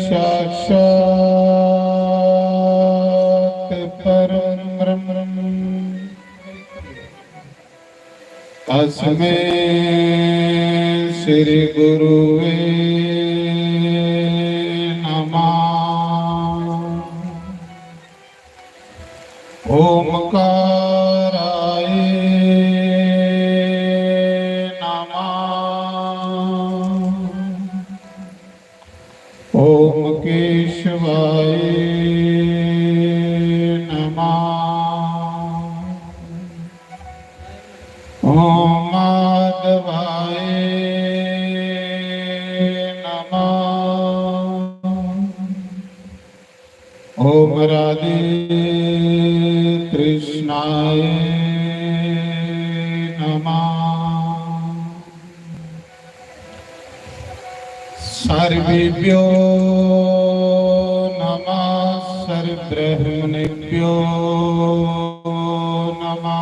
साक्षात परम ब्रह्म तस्मै श्री गुरुवे नमः। ओमकाराय ओम केशवाय नमः। ओम माधवाय नमः। ओम राधे कृष्णाय नमः। सर्वेभ्यो नमः सर्वब्रह्मणेभ्यो नमः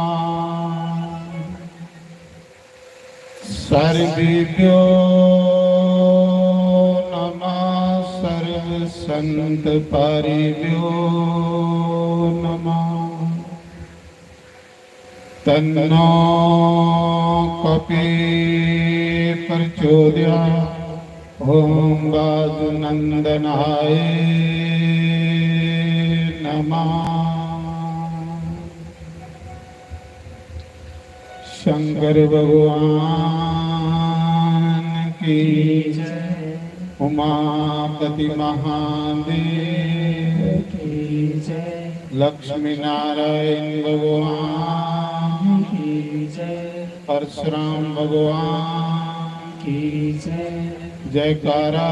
सर्वेभ्यो नमः सर्वसंतपारिभ्यो नमः। तन्नो कपि प्रचोदयात्। ओम वासुनंदनाय नमः। शंकर भगवान की जय। उमापति महादेव की जय। लक्ष्मी नारायण भगवान की जय। परशुराम भगवान की जय। जयकारा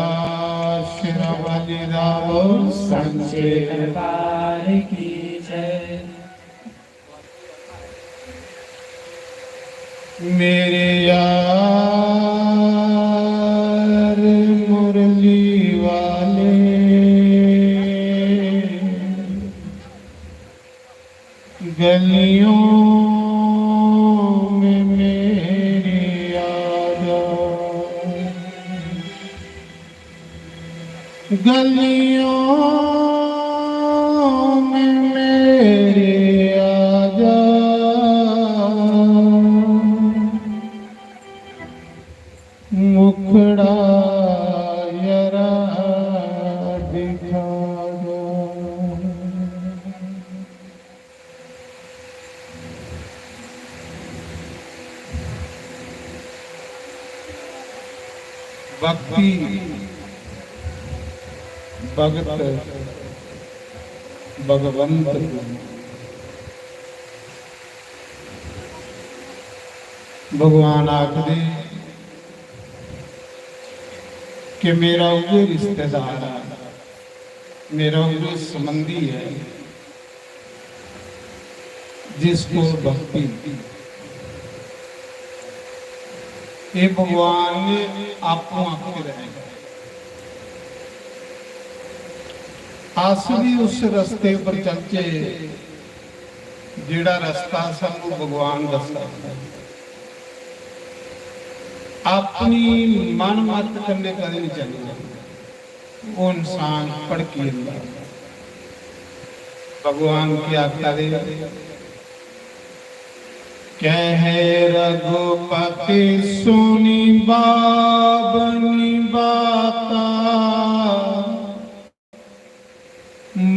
शिरवलिदाओ सच्चे दरबार की जय। मेरे यार मुरली वाले गलियों में मेरी याद गलियों में मेरे आजा। मुखड़ा यरा दिखा दो। भक्ति भगत भगवंत भगवान आखदे कि मेरा वो रिश्तेदार है, मेरा वो संबंधी है जिसको भक्ति ये भगवान ने आपको आके रहेगा। अस भी उस रास्ते पर चलचे जिहड़ा रास्ता सानू भगवान दसदा। अपनी मन मत करने कदे नहीं चलना, वो इंसान भड़की जाता। भगवान की आज्ञा दे कह रघुपति सुनी बाबनी बाता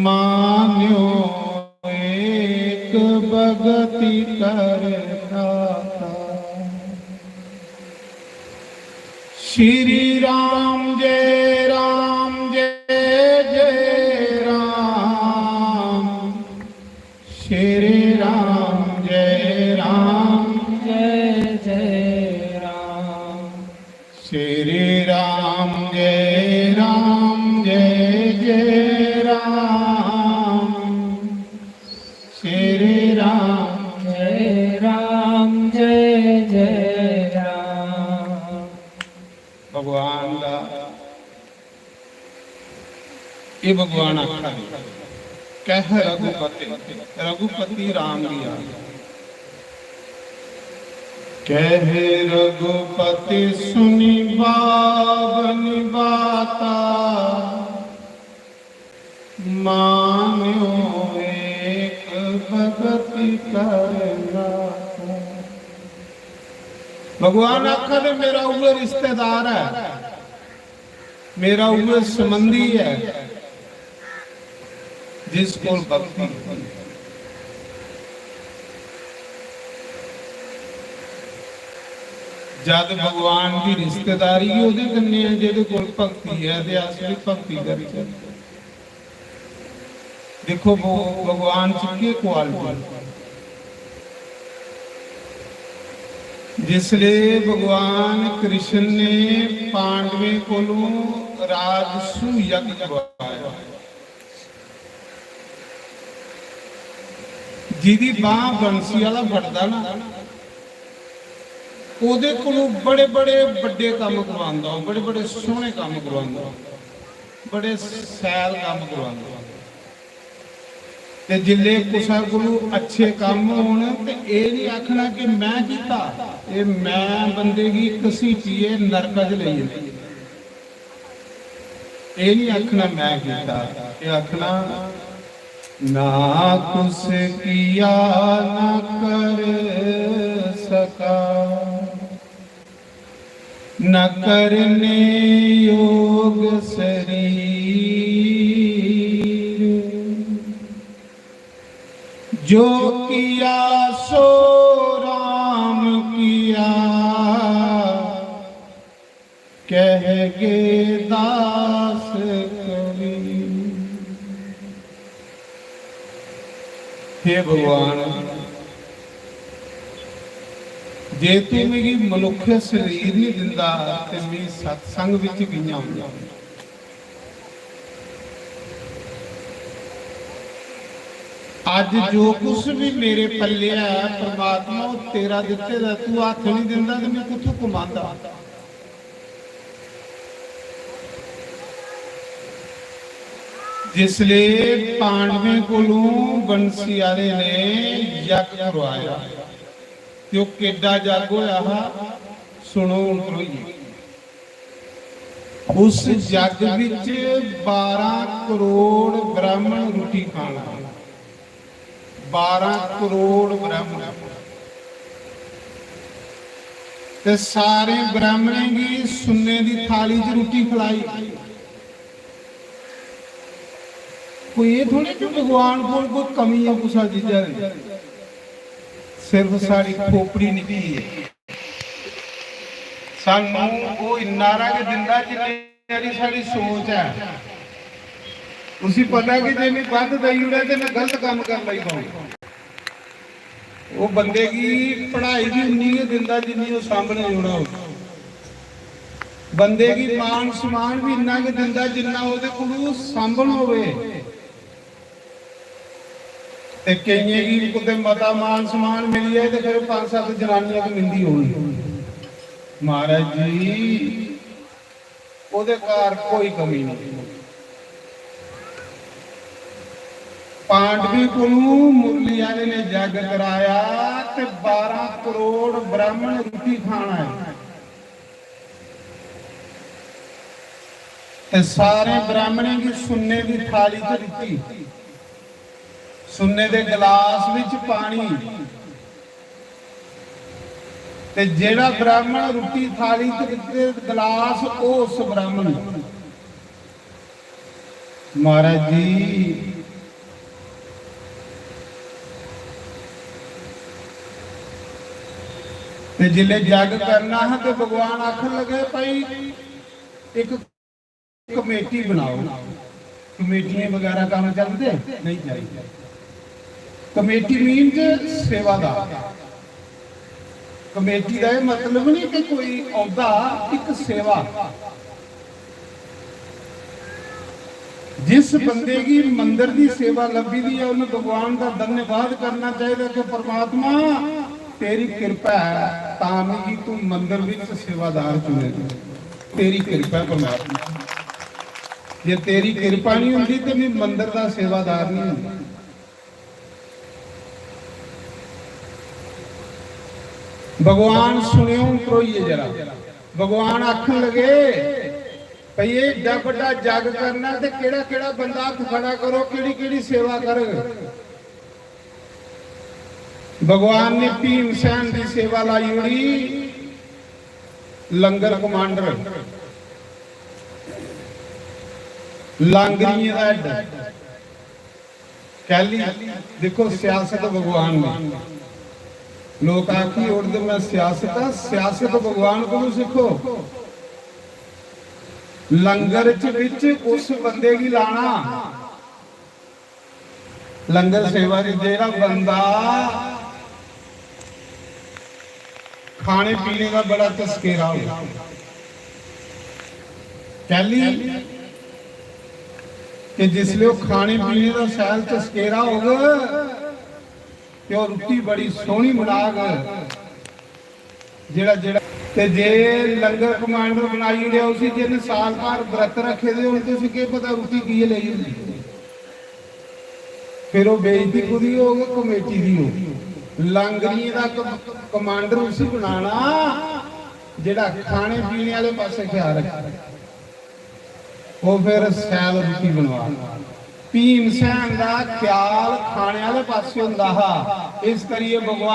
मान्यो एक भगति कर दाता। श्री राम जय जय राम, श्री राम जय जय राम, श्री राम जय जय राम, श्री राम जय जय राम। भगवान का ये भगवान आखा कह रघुपति, रघुपति राम लिया कह रघुपति सुनी बाबनि बाता, मान्यो एक भगति करना। भगवान आखा ने मेरा उहे रिश्तेदार है, मेरा उहे संबंधी है जिसको भक्ति। जद भगवान की रिश्तेदारी ਉਹਦੇ ਕੰਨੇ ਹੈ ਜਿਹਦੇ ਕੋਲ ਭਗਤੀ ਹੈ ਤੇ ਅਸਲੀ ਭਗਤੀ ਕਰੀ ਹੈ। देखो वो भगवान की क्वालिटी जिसलिए भगवान कृष्ण ने पांडवे को राजसू यज्ञ करवाया, जिदी बाह बंसी वाला फटदा ना ਉਹਦੇ ਕੋਲੋਂ बड़े बड़े ਵੱਡੇ ਕੰਮ ਕਰਵਾਉਂਦਾ, बड़े बड़े सोहने काम करवाਉਂਦਾ, बड़े सैल काम करवाਉਂਦਾ। ते जिले कुसा कोलों अच्छे काम होने ते ये नहीं आखना कि मैं कीता, ये मैं बंदे की घसीटिए नरक च ले जाए। ये नहीं आखना मैं कीता, ये आखना ना कुछ किया ना कर सका, न करने योग शरीर, जो किया सो राम किया, कह गे दास कबीर। हे भगवान, जे तू मेरी मनुख शरीर नहीं दिंदा ते मेरी सत्संग विच गईयां होंदियां। अज जो कुछ भी मेरे पल्ले है परमात्मा वो तेरा दिते दा, तू हाथ नहीं दिंदा ते मैं कित्थों कमांदा। जिसलिए पांडवे कोलों बंसी वाले ने यज्ञ करवाया, ते ओह केडा जग होया सुनो करोइए। उस जग विच 12 करोड़ ब्राह्मण रोटी खाना, 12 करोड़ ब्राह्मण, ते सारे ब्राह्मणों की सुन्ने की थाली च रोटी खिलाई। कोई ये थोड़ी कि भगवान को कोई कमी है कुछ चीजा, सिर्फ साड़ी खोपड़ी निकी है। सानू वो इन्ना के दिंदा जिन्नी साड़ी सोच है। उसी पता कि जे मैं बंद दई उड़ा ते मैं गलत काम कर लई पाऊं। वो बंदे की पढ़ाई भी उन्नी के दिंदा जिन्नी वो सामने जोड़ा हो। बंदे की मान सम्मान भी इन्ना के दिंदा जिन्ना ओदे कोल सांभण होवे। ते कईयां की कुते मता मान सम्मान मिल जाए तो फिर 5-7 जनानियां की मिलदी होनी। महाराज जी ओदे कार कोई कमी नहीं। पांडवी को मुरली वाले ने जग कराया ते 12 करोड़ ब्राह्मण रोटी खाना है, ते सारे ब्राह्मणों की सुन्ने की थाली च दिती, सुन्ने दे गिलास विच पानी, ते जेड़ा ब्राह्मण रोटी थाली च दिते गिलास उस ब्राह्मण। महाराज जी ਤੇ ਜਿਲੇ ਜਗ ਕਰਨਾ ਹੈ ਤੇ ਭਗਵਾਨ ਆਖਣ ਲਗੇ ਭਾਈ ਇੱਕ ਕਮੇਟੀ ਬਣਾਓ। ਕਮੇਟੀਆਂ ਵਗੈਰਾ ਕੰਮ ਚੱਲਦੇ ਨਹੀਂ ਚਾਹੀਦੇ। ਕਮੇਟੀ ਮੀਨਸ ਸੇਵਾਦਾਰ। ਕਮੇਟੀ ਦਾ ਇਹ ਮਤਲਬ ਨਹੀਂ ਕਿ ਕੋਈ ਅਹੁਦਾ, ਇੱਕ ਸੇਵਾ। जिस बंदे की मंदिर की सेवा लभी दी है उन्हें भगवान का धन्यवाद करना चाहिए कि परमात्मा तेरी कृपा है तामी जी तू मंदिर विच सेवादार चुने। तेरी कृपा है परमात्मा, जे तेरी कृपा नहीं होती तो मैं मंदिर का सेवादार नहीं होता। भगवान सुनियो करोइए जरा। भगवान आखन लगे भई एडा बड़ा जग करना ते केड़ा केड़ा बंदा हथ खड़ा करो, केड़ी केड़ी सेवा कर। भगवान ने भीमसेन की सेवा लाई उड़ी, लंगर कमांडर, लांगरियां दा हेड। कैली देखो सियासत भगवान ने। लोग आखी उड़ते मैं सियासत भगवान को सीखो। लंगर च उस बंदे की लाना, लंगर सेवा जेड़ा बंदा खाने पीने का बड़ा तस्केरा हो। कहली कि जिसले खाने पीने का सैल तस्केरा होगा तो रोटी बड़ी सोहनी बनाग जेड़ा जेड़ा ते जे लंगर कमांडर बनाई उड़े उसी जिन साल भर व्रत रखे दे हुण तुसीं की पता रोटी की लई हुंदी। फिर वो बेइज्जती खुदी हो गई, कमेटी दी हो गई। लांगरियां दा कमांडर उसी बनाना जेड़ा खाने पीने वाले पासे ख्याल रखे। वो फिर सैल रोटी बनवा। भीमसेन दा ख्याल खाने वाले पासे हुंदा हा। इस करिए भगवान